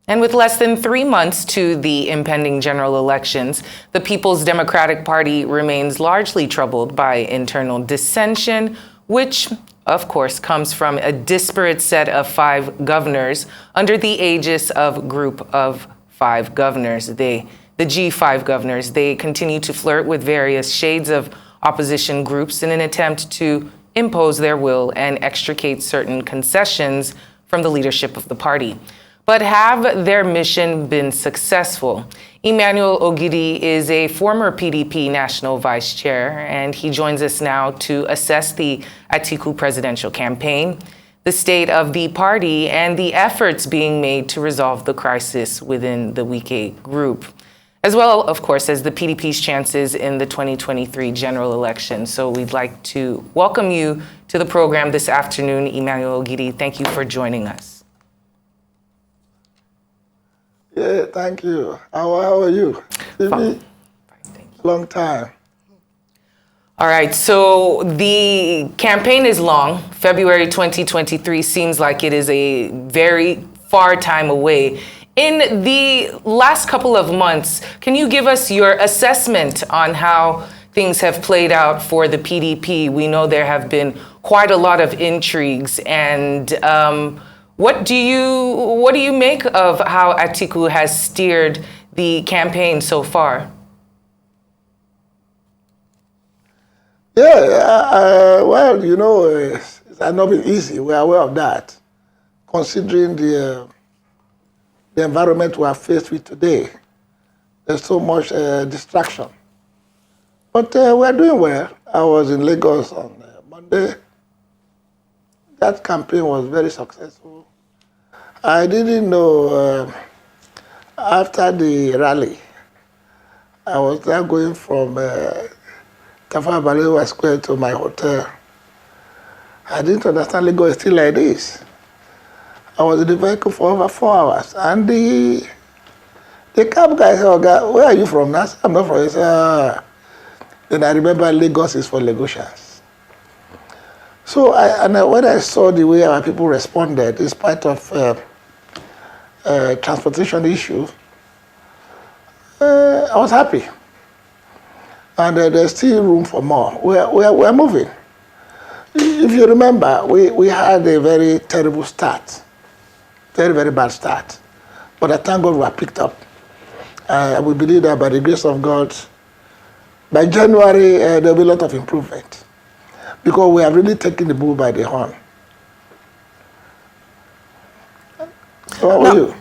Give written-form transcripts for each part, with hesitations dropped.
And with less than 3 months to the impending general elections, the People's Democratic Party remains largely troubled by internal dissension, which, of course, comes from a disparate set of 5 governors under the aegis of Group of 5 governors. The G5 governors, they continue to flirt with various shades of opposition groups in an attempt to impose their will and extricate certain concessions from the leadership of the party. But have their mission been successful? Emmanuel Ogidi is a former PDP national vice chair, and he joins us now to assess the Atiku presidential campaign, the state of the party, and the efforts being made to resolve the crisis within the Wike group, as well, of course, as the PDP's chances in the 2023 general election. So we'd like to welcome you to the program this afternoon, Emmanuel Ogidi. Thank you for joining us. Yeah, thank you. How are you? Fine. Thank you. Long time. All right, so the campaign is long. February 2023 seems like it is a very far time away. In the last couple of months, can you give us your assessment on how things have played out for the PDP? We know there have been quite a lot of intrigues, and what do you make of how Atiku has steered the campaign so far? Yeah, well, you know, it has not been easy. We are aware of that, considering the environment we are faced with today. There's so much distraction. But we are doing well. I was in Lagos on Monday. That campaign was very successful. I didn't know, after the rally, I was now going from Tafawa Balewa Square to my hotel. I didn't understand Lagos is still like this. I was in the vehicle for over 4 hours, and the cab guy said, "Oh, where are you from?" I said, "I'm not from." He said, Then I remember Lagos is for Lagosians. So when I saw the way our people responded, in spite of transportation issues, I was happy. And there's still room for more. We're moving. If you remember, we had a very terrible start, very, very bad start. But I thank God we were picked up. We believe that by the grace of God, by January, there'll be a lot of improvement, because we have really taken the bull by the horn. So how are you?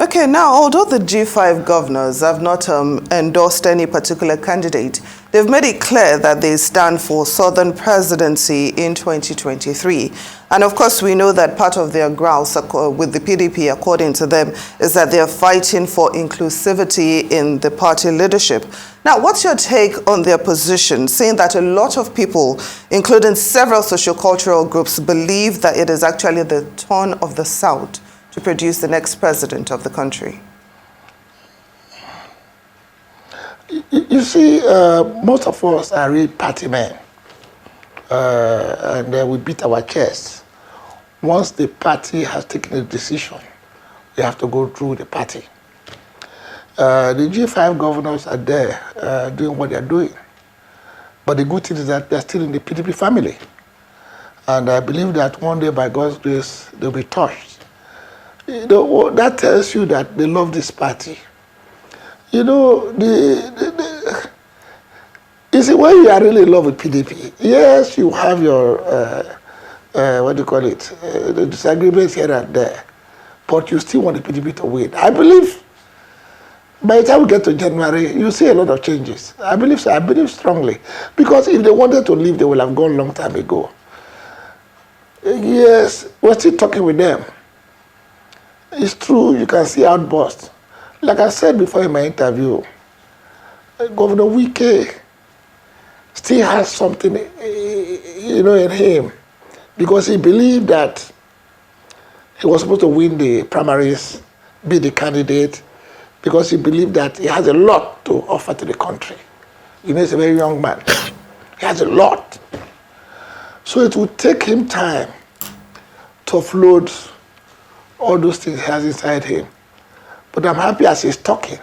Okay, now, although the G5 governors have not endorsed any particular candidate, they've made it clear that they stand for Southern presidency in 2023. And of course, we know that part of their grounds with the PDP, according to them, is that they're fighting for inclusivity in the party leadership. Now, what's your take on their position, saying that a lot of people, including several sociocultural groups, believe that it is actually the turn of the South to produce the next president of the country? You see, most of us are real party men, and we beat our chests. Once the party has taken a decision, we have to go through the party. The G5 governors are there doing what they're doing. But the good thing is that they're still in the PDP family. And I believe that one day, by God's grace, they'll be touched. You know, that tells you that they love this party. You know, you see, when you are really in love with PDP, yes, you have your, what do you call it, the disagreements here and there, but you still want the PDP to win. I believe by the time we get to January, you see a lot of changes. I believe so. I believe strongly. Because if they wanted to leave, they would have gone a long time ago. Yes, we're still talking with them. It's true, you can see outbursts. Like I said before in my interview, Governor Wike still has something, you know, in him, because he believed that he was supposed to win the primaries, be the candidate, because he believed that he has a lot to offer to the country. You know, he's a very young man. He has a lot. So it would take him time to offload all those things he has inside him. But I'm happy as he's talking.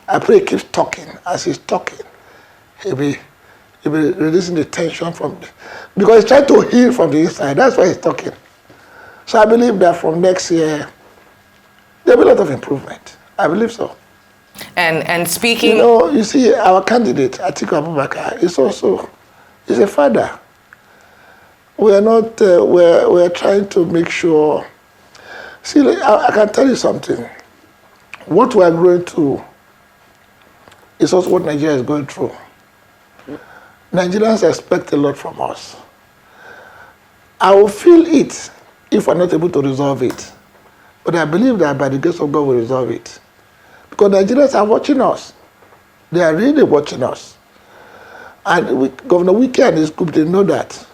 I pray he keeps talking. As he's talking, he'll be releasing the tension from, because he's trying to heal from the inside. That's why he's talking. So I believe that from next year, there'll be a lot of improvement. I believe so. And speaking... You know, you see, our candidate, Atiku Abubakar, is a father. We are not, we're trying to make sure... See, I can tell you something. What we are going through is also what Nigeria is going through. Nigerians expect a lot from us. I will feel it if we're not able to resolve it. But I believe that by the grace of God we'll resolve it. Because Nigerians are watching us. They are really watching us. And Governor Wike and his group, they know that.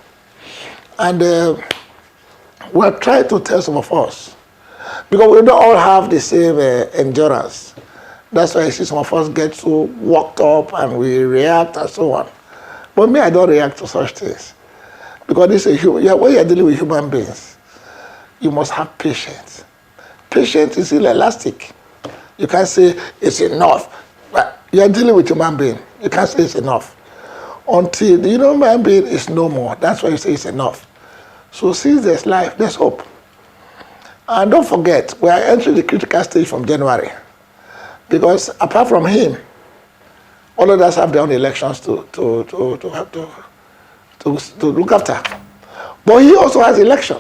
And we're trying to tell some of us. Because we don't all have the same endurance. That's why I see some of us get so worked up and we react and so on. But me, I don't react to such things. Because this is when you're dealing with human beings, you must have patience. Patience is inelastic. You can't say it's enough. But you're dealing with human being. You can't say it's enough. Until the human being is no more. That's why you say it's enough. So since there's life, there's hope. And don't forget, we are entering the critical stage from January. Because apart from him, all of us have their own elections to look after. But he also has election.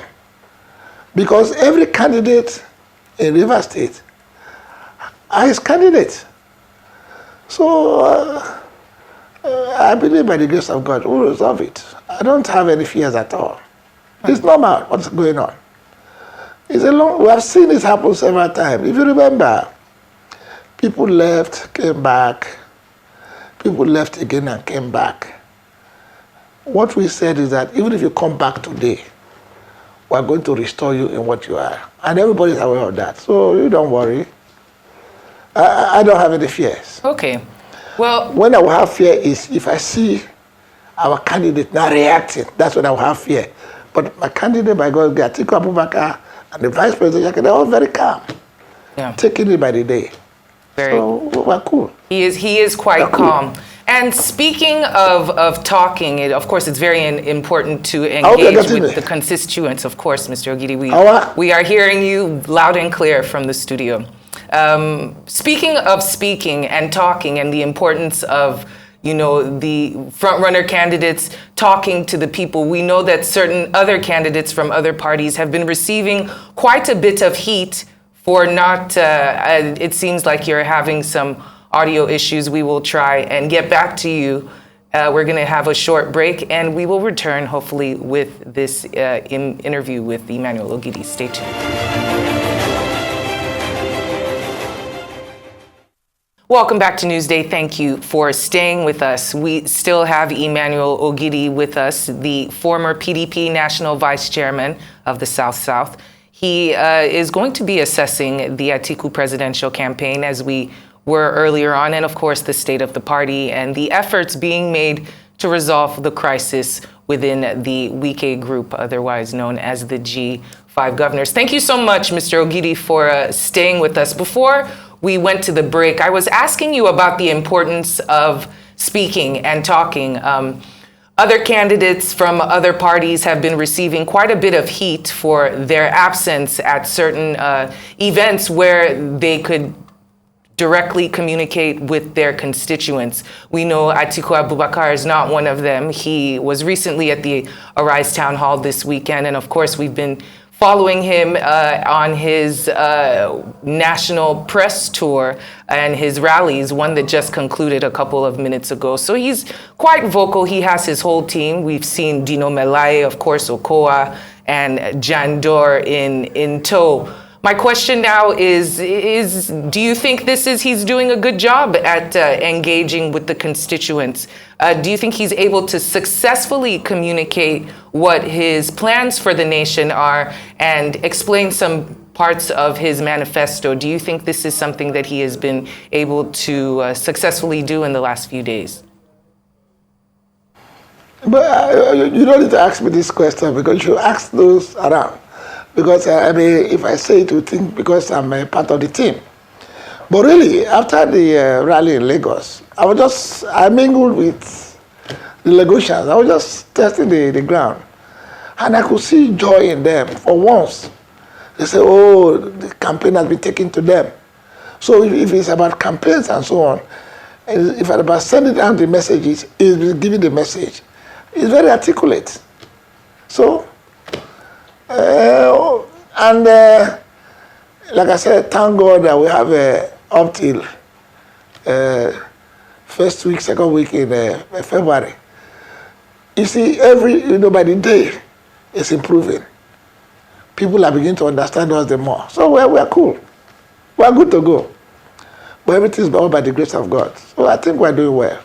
Because every candidate in Rivers State are his candidate. So I believe by the grace of God, we'll resolve it. I don't have any fears at all. It's normal what's going on. We have seen this happen several times. If you remember, people left, came back. People left again and came back. What we said is that even if you come back today, we're going to restore you in what you are. And everybody's aware of that. So you don't worry. I don't have any fears. Okay. Well, when I will have fear is if I see our candidate not reacting. That's when I will have fear. But my candidate, by God, Atiku Abubakar, and the Vice President, they're all very calm. Yeah. Taking it by the day. So we're cool. He is quite calm. And speaking of talking, of course, it's very important to engage with the constituents, of course, Mr. Ogidi. We are hearing you loud and clear from the studio. Speaking of speaking and talking and the importance of, the front-runner candidates talking to the people, we know that certain other candidates from other parties have been receiving quite a bit of heat for not, it seems like you're having some audio issues. We will try and get back to you. We're going to have a short break, and we will return, hopefully, with this interview with Emmanuel Ogidi. Stay tuned. Welcome back to Newsday. Thank you for staying with us. We still have Emmanuel Ogidi with us, the former PDP National Vice Chairman of the South-South. He is going to be assessing the Atiku presidential campaign as we were earlier on, and of course the state of the party and the efforts being made to resolve the crisis within the Wike group, otherwise known as the G5 governors. Thank you so much, Mr. Ogidi, for staying with us. Before we went to the break, I was asking you about the importance of speaking and talking. Other candidates from other parties have been receiving quite a bit of heat for their absence at certain events where they could directly communicate with their constituents. We know Atiku Abubakar is not one of them. He was recently at the Arise Town Hall this weekend, and of course we've been following him on his national press tour and his rallies, one that just concluded a couple of minutes ago. So he's quite vocal. He has his whole team. We've seen Dino Melaye, of course, Okoa, and Jandor in tow. My question now is do you think he's doing a good job at engaging with the constituents? Do you think he's able to successfully communicate what his plans for the nation are and explain some parts of his manifesto? Do you think this is something that he has been able to successfully do in the last few days? But you don't need to ask me this question, because you should ask those around. Because, if I say it, you think because I'm a part of the team. But really, after the rally in Lagos, I mingled with the Lagosians. I was just testing the ground. And I could see joy in them for once. They say, oh, the campaign has been taken to them. So if it's about campaigns and so on, and if it's about sending out the messages, it's giving the message. It's very articulate. So, like I said, thank God that we have up till first week, second week in February. You see, by the day, it's improving. People are beginning to understand us the more. So we're cool. We're good to go. But everything's all by the grace of God. So I think we're doing well.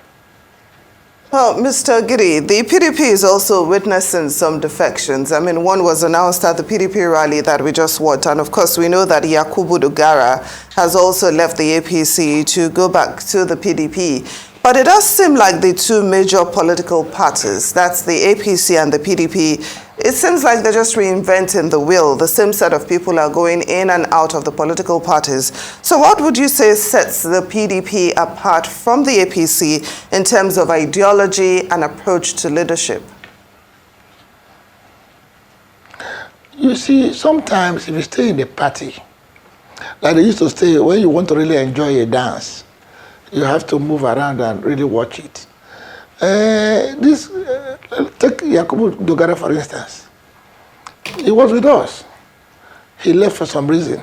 Well, Mr. Ogidi, the PDP is also witnessing some defections. I mean, one was announced at the PDP rally that we just watched. And of course, we know that Yakubu Dogara has also left the APC to go back to the PDP. But it does seem like the two major political parties, that's the APC and the PDP, it seems like they're just reinventing the wheel. The same set of people are going in and out of the political parties. So what would you say sets the PDP apart from the APC in terms of ideology and approach to leadership? You see, sometimes if you stay in a party, like they used to say, when you want to really enjoy a dance, you have to move around and really watch it. Take Yakubu Dogara, for instance. He was with us. He left for some reason.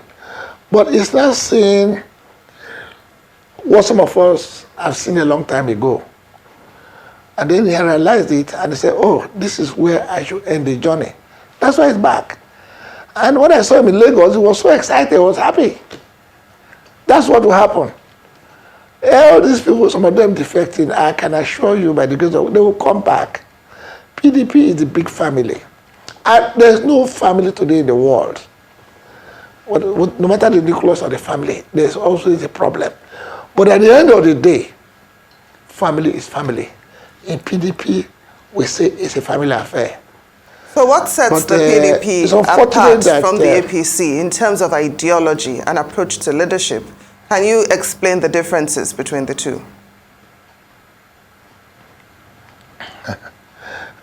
But he's not saying what some of us have seen a long time ago. And then he realized it and he said, oh, this is where I should end the journey. That's why he's back. And when I saw him in Lagos, he was so excited, he was happy. That's what will happen. All these people, some of them defecting, I can assure you by the grace of God, they will come back. PDP is a big family. And there's no family today in the world. No matter the nucleus of the family, there's always a problem. But at the end of the day, family is family. In PDP, we say it's a family affair. So what sets the PDP apart from the APC in terms of ideology and approach to leadership? Can you explain the differences between the two?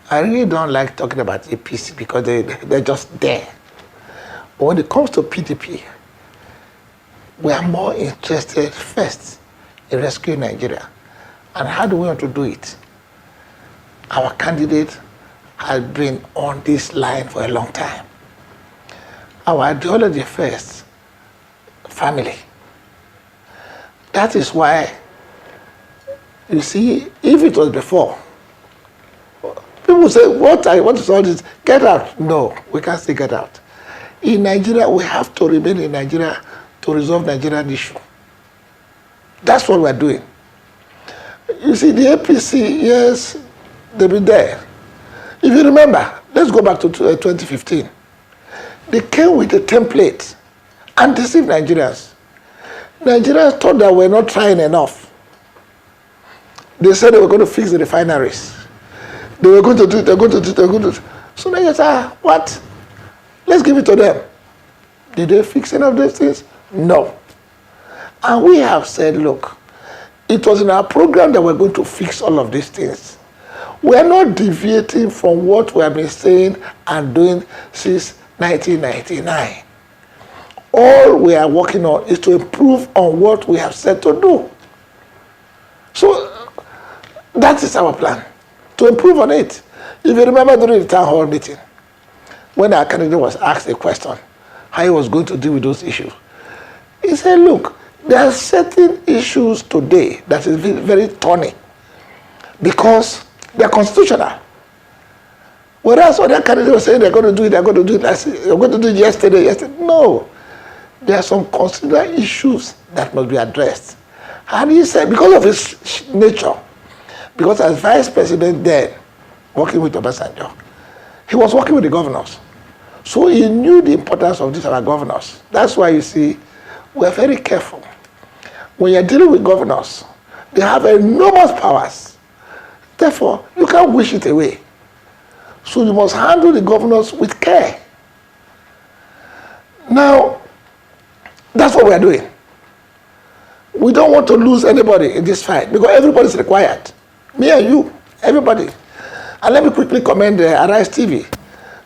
I really don't like talking about APC because they're just there. But when it comes to PDP, we are more interested first in rescuing Nigeria. And how do we want to do it? Our candidate has been on this line for a long time. Our ideology first, family. That is why, you see, if it was before, people say, what is all this? Get out. No, we can't say get out. In Nigeria, we have to remain in Nigeria to resolve Nigerian issue. That's what we're doing. You see, the APC, yes, they've been there. If you remember, let's go back to 2015. They came with a template and deceived Nigerians. Nigerians thought that we're not trying enough. They said they were going to fix the refineries. They were going to do it, they're going to do it, they're going to do it. So Nigerians said, what? Let's give it to them. Did they fix any of these things? No. And we have said, look, it was in our program that we're going to fix all of these things. We are not deviating from what we have been saying and doing since 1999. All we are working on is to improve on what we have said to do. So that is our plan, to improve on it. If you remember during the town hall meeting, when our candidate was asked a question, how he was going to deal with those issues, he said, look, there are certain issues today that is very thorny because they are constitutional. Whereas other candidates were saying they're going to do it, they're going to do it, they're going to do it yesterday. No. There are some considered issues that must be addressed. And he said, because of his nature, because as vice president then, working with Obasanjo, he was working with the governors. So he knew the importance of these our governors. That's why you see, we're very careful. When you're dealing with governors, they have enormous powers. Therefore, you can't wish it away. So you must handle the governors with care. Now, that's what we're doing. we don't want to lose anybody in this fight because everybody's required. Me and you, everybody. And let me quickly commend Arise TV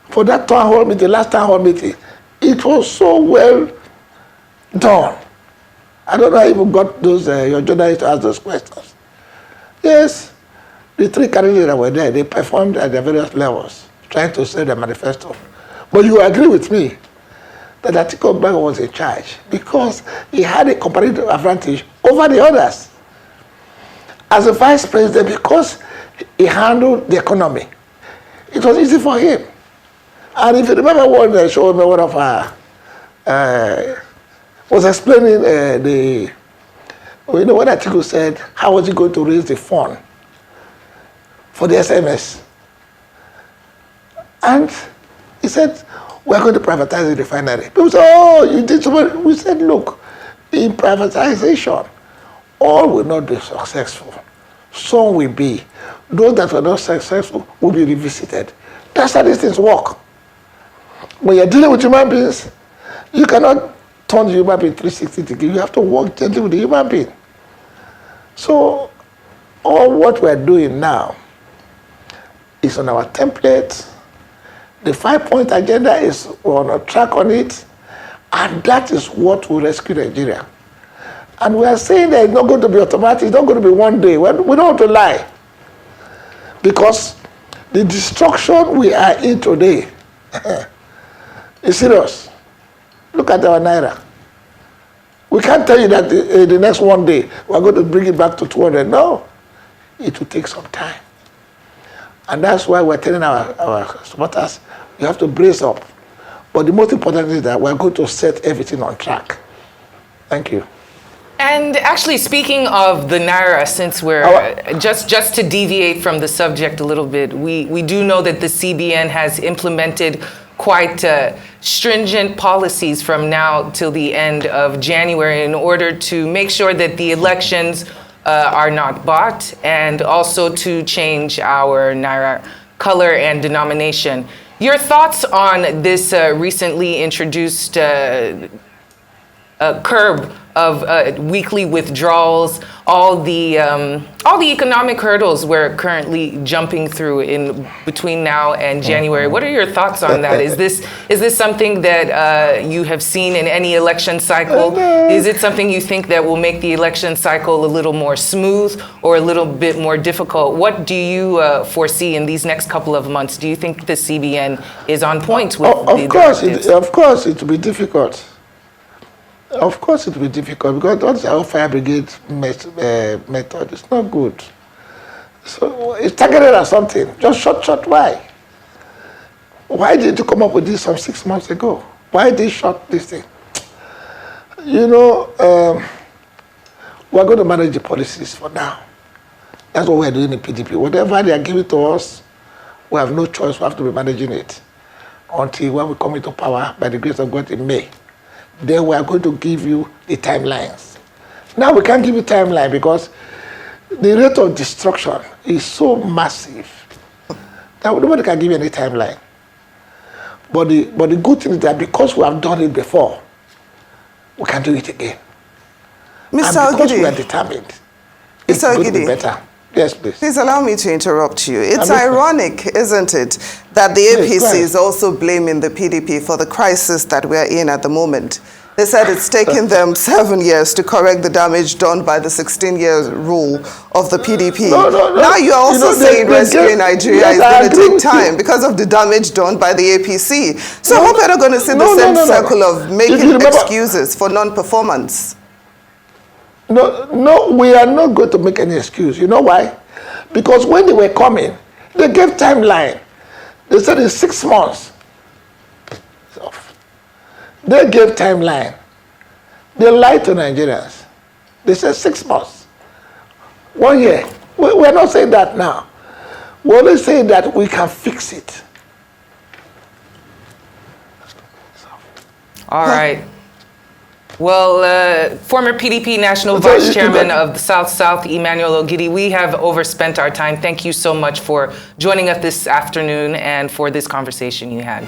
for that town hall meeting, last town hall meeting. It was so well done. I don't know how you even got those your journalists to ask those questions. Yes, the three candidates that were there, they performed at their various levels, trying to sell their manifesto. But you agree with me that Atiku Abubakar was in charge because he had a comparative advantage over the others. As a vice president, because he handled the economy, it was easy for him. And if you remember what they showed me, one of our was explaining when Atiku said, how was he going to raise the fund for the SMS? And he said, we're going to privatize the refinery. People said, oh, you did so much. We said, look, in privatization, all will not be successful. Some will be. Those that were not successful will be revisited. That's how these things work. When you're dealing with human beings, you cannot turn the human being 360 degrees. You have to work gently with the human being. So all what we're doing now is on our template. The 5-point agenda is on a track on it, and that is what will rescue Nigeria. And we are saying that it's not going to be automatic, it's not going to be one day. We don't want to lie. Because the destruction we are in today is serious. Look at our Naira. We can't tell you that the next one day we're going to bring it back to 200. No, it will take some time. And that's why we're telling our supporters, you have to brace up. But the most important is that we're going to set everything on track. Thank you. And actually, speaking of the Naira, since we're just to deviate from the subject a little bit, we do know that the CBN has implemented quite stringent policies from now till the end of January in order to make sure that the elections are not bought, and also to change our Naira color and denomination. Your thoughts on this recently introduced curb of weekly withdrawals, all the economic hurdles we're currently jumping through in between now and January? What are your thoughts on that? Is this something that you have seen in any election cycle? Is it something you think that will make the election cycle a little more smooth or a little bit more difficult? What do you foresee in these next couple of months? Do you think the CBN is on point with of course it will be difficult. Of course it will be difficult because that's our fire brigade method. It's not good. So it's targeted at something. Just short, why? Why did you come up with this some 6 months ago? Why did you short this thing? You know, we're going to manage the policies for now. That's what we're doing in PDP. Whatever they are giving to us, we have no choice. We have to be managing it until when we come into power by the grace of God in May. Then we are going to give you the timelines. Now we can't give you timeline because the rate of destruction is so massive that nobody can give you any timeline. But the good thing is that because we have done it before, we can do it again. Mr. And because Ogidi, we are determined, it's going to be better. Yes, please. Please allow me to interrupt you. It's ironic, isn't it, that the APC is also blaming the PDP for the crisis that we're in at the moment. They said it's taken them 7 years to correct the damage done by the 16-year rule of the PDP. No. Now you're also saying rescuing Nigeria is going to take time because of the damage done by the APC. So I hope you're not going to see the same circle of making excuses for non-performance. No, we are not going to make any excuse. You know why? Because when they were coming, they gave timeline. They said in 6 months. They gave timeline. They lied to Nigerians. They said 6 months. 1 year. We're not saying that now. We're only saying that we can fix it. All right. Well, former PDP National Vice Chairman of the South-South, Emmanuel Ogidi, we have overspent our time. Thank you so much for joining us this afternoon and for this conversation you had.